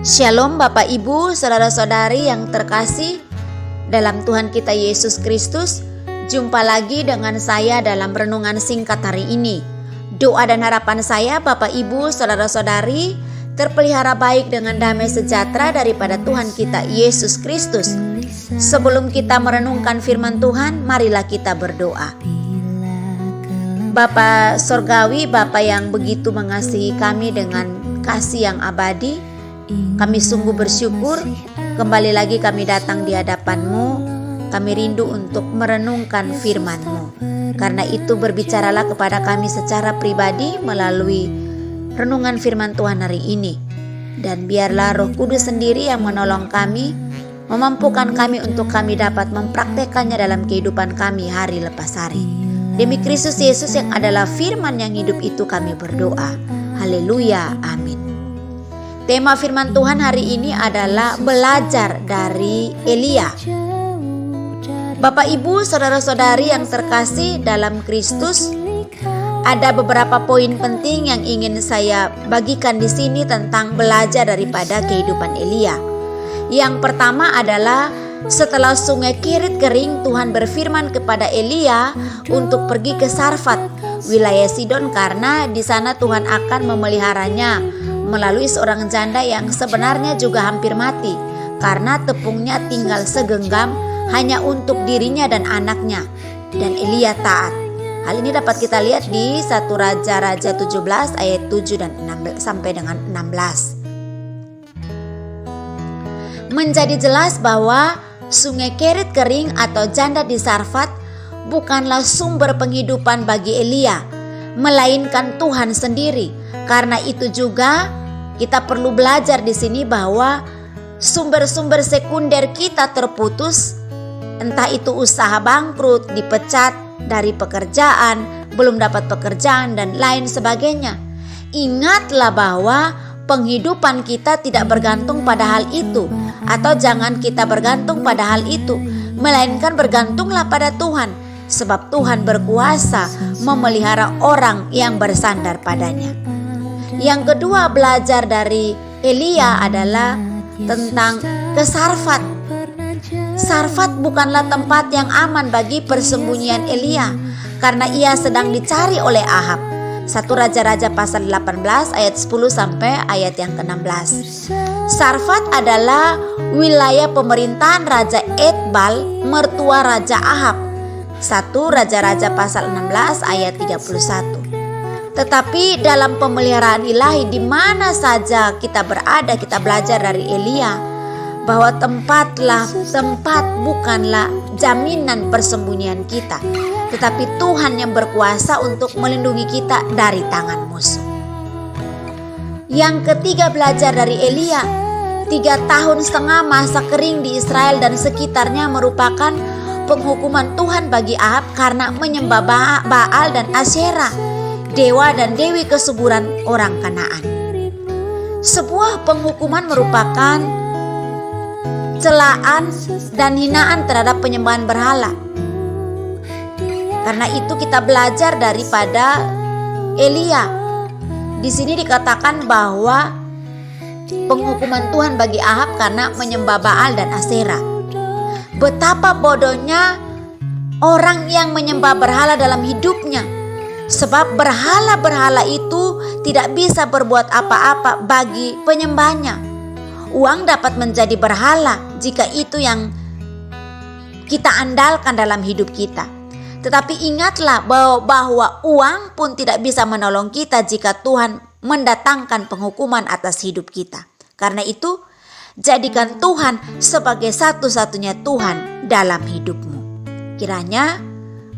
Shalom Bapak Ibu, saudara-saudari yang terkasih dalam Tuhan kita Yesus Kristus. Jumpa lagi dengan saya dalam renungan singkat hari ini. Doa dan harapan saya Bapak Ibu, saudara-saudari terpelihara baik dengan damai sejahtera daripada Tuhan kita Yesus Kristus. Sebelum kita merenungkan firman Tuhan, marilah kita berdoa. Bapa Sorgawi, Bapa yang begitu mengasihi kami dengan kasih yang abadi, kami sungguh bersyukur kembali lagi kami datang di hadapan-Mu. Kami rindu untuk merenungkan firman-Mu. Karena itu berbicaralah kepada kami secara pribadi melalui renungan firman Tuhan hari ini. Dan biarlah Roh Kudus sendiri yang menolong kami, memampukan kami untuk kami dapat mempraktekannya dalam kehidupan kami hari lepas hari. Demi Kristus Yesus yang adalah firman yang hidup itu kami berdoa. Haleluya, amin. Tema firman Tuhan hari ini adalah belajar dari Elia. Bapak Ibu, saudara-saudari yang terkasih dalam Kristus, ada beberapa poin penting yang ingin saya bagikan di sini tentang belajar daripada kehidupan Elia. Yang pertama adalah setelah sungai Kerit kering, Tuhan berfirman kepada Elia untuk pergi ke Sarfat, wilayah Sidon, karena di sana Tuhan akan memeliharanya melalui seorang janda yang sebenarnya juga hampir mati karena tepungnya tinggal segenggam hanya untuk dirinya dan anaknya, dan Elia taat. Hal ini dapat kita lihat di 1 Raja-Raja 17 ayat 7 dan 16 sampai dengan 16. Menjadi jelas bahwa sungai Kerit kering atau janda di Sarfat bukanlah sumber penghidupan bagi Elia, melainkan Tuhan sendiri. Karena itu juga kita perlu belajar di sini bahwa sumber-sumber sekunder kita terputus, entah itu usaha bangkrut, dipecat dari pekerjaan, belum dapat pekerjaan dan lain sebagainya. Ingatlah bahwa penghidupan kita tidak bergantung pada hal itu, atau jangan kita bergantung pada hal itu, melainkan bergantunglah pada Tuhan, sebab Tuhan berkuasa memelihara orang yang bersandar padanya. Yang kedua, belajar dari Elia adalah tentang ke Sarfat. Sarfat bukanlah tempat yang aman bagi persembunyian Elia, karena ia sedang dicari oleh Ahab. 1 Raja-Raja pasal 18 ayat 10 sampai ayat yang ke-16. Sarfat adalah wilayah pemerintahan Raja Etbal, mertua Raja Ahab. 1 Raja-Raja pasal 16 ayat 31. Tetapi dalam pemeliharaan ilahi di mana saja kita berada, kita belajar dari Elia bahwa tempat bukanlah jaminan persembunyian kita, tetapi Tuhan yang berkuasa untuk melindungi kita dari tangan musuh. Yang ketiga, belajar dari Elia. 3,5 tahun masa kering di Israel dan sekitarnya merupakan penghukuman Tuhan bagi Ahab karena menyembah Baal dan Asyera, dewa dan dewi kesuburan orang Kanaan. Sebuah penghukuman merupakan celaan dan hinaan terhadap penyembahan berhala. Karena itu kita belajar daripada Elia. Di sini dikatakan bahwa penghukuman Tuhan bagi Ahab karena menyembah Baal dan Asyera. Betapa bodohnya orang yang menyembah berhala dalam hidupnya. Sebab berhala-berhala itu tidak bisa berbuat apa-apa bagi penyembahnya. Uang dapat menjadi berhala jika itu yang kita andalkan dalam hidup kita. Tetapi ingatlah bahwa uang pun tidak bisa menolong kita jika Tuhan mendatangkan penghukuman atas hidup kita. Karena itu, jadikan Tuhan sebagai satu-satunya Tuhan dalam hidupmu. Kiranya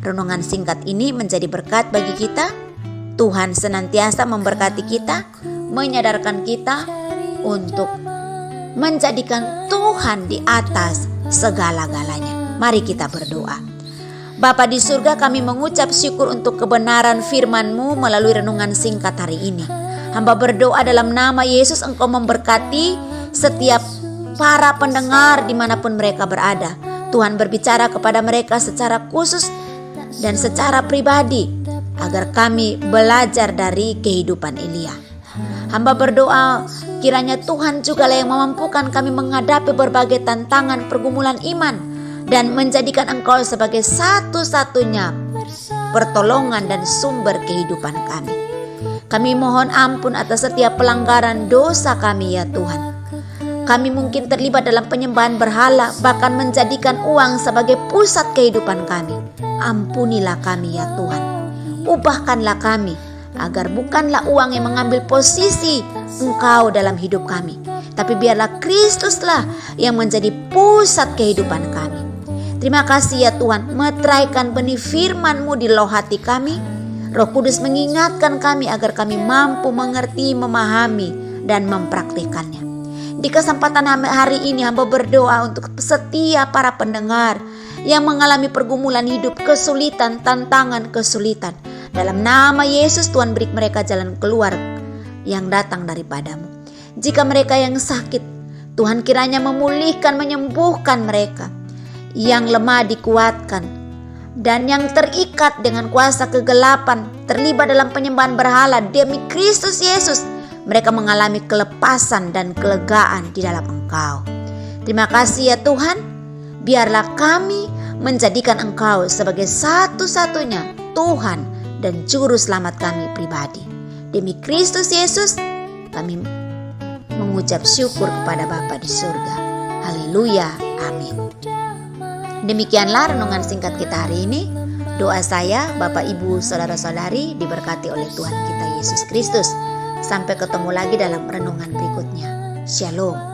renungan singkat ini menjadi berkat bagi kita. Tuhan senantiasa memberkati kita, menyadarkan kita untuk menjadikan Tuhan di atas segala-galanya. Mari kita berdoa. Bapa di surga, kami mengucap syukur untuk kebenaran firman-Mu melalui renungan singkat hari ini. Hamba berdoa dalam nama Yesus, Engkau memberkati setiap para pendengar dimanapun mereka berada. Tuhan berbicara kepada mereka secara khusus dan secara pribadi agar kami belajar dari kehidupan Elia. Hamba berdoa kiranya Tuhan jugalah yang memampukan kami menghadapi berbagai tantangan pergumulan iman dan menjadikan Engkau sebagai satu-satunya pertolongan dan sumber kehidupan kami. Kami mohon ampun atas setiap pelanggaran dosa kami ya Tuhan. Kami mungkin terlibat dalam penyembahan berhala, bahkan menjadikan uang sebagai pusat kehidupan kami. Ampunilah kami ya Tuhan. Ubahkanlah kami agar bukanlah uang yang mengambil posisi Engkau dalam hidup kami, tapi biarlah Kristuslah yang menjadi pusat kehidupan kami. Terima kasih ya Tuhan, meteraikan benih firman-Mu di loh hati kami. Roh Kudus mengingatkan kami agar kami mampu mengerti, memahami, dan mempraktikannya. Di kesempatan hari ini hamba berdoa untuk setiap para pendengar yang mengalami pergumulan hidup, kesulitan, tantangan, kesulitan. Dalam nama Yesus Tuhan beri mereka jalan keluar yang datang daripada-Mu. Jika mereka yang sakit, Tuhan kiranya memulihkan, menyembuhkan mereka. Yang lemah dikuatkan, dan yang terikat dengan kuasa kegelapan, terlibat dalam penyembahan berhala, demi Kristus Yesus, mereka mengalami kelepasan dan kelegaan di dalam Engkau. Terima kasih ya Tuhan, biarlah kami menjadikan Engkau sebagai satu-satunya Tuhan dan Juru Selamat kami pribadi. Demi Kristus Yesus, kami mengucap syukur kepada Bapa di surga. Haleluya, amin. Demikianlah renungan singkat kita hari ini. Doa saya, Bapak, Ibu, Saudara-saudari diberkati oleh Tuhan kita Yesus Kristus. Sampai ketemu lagi dalam renungan berikutnya. Shalom.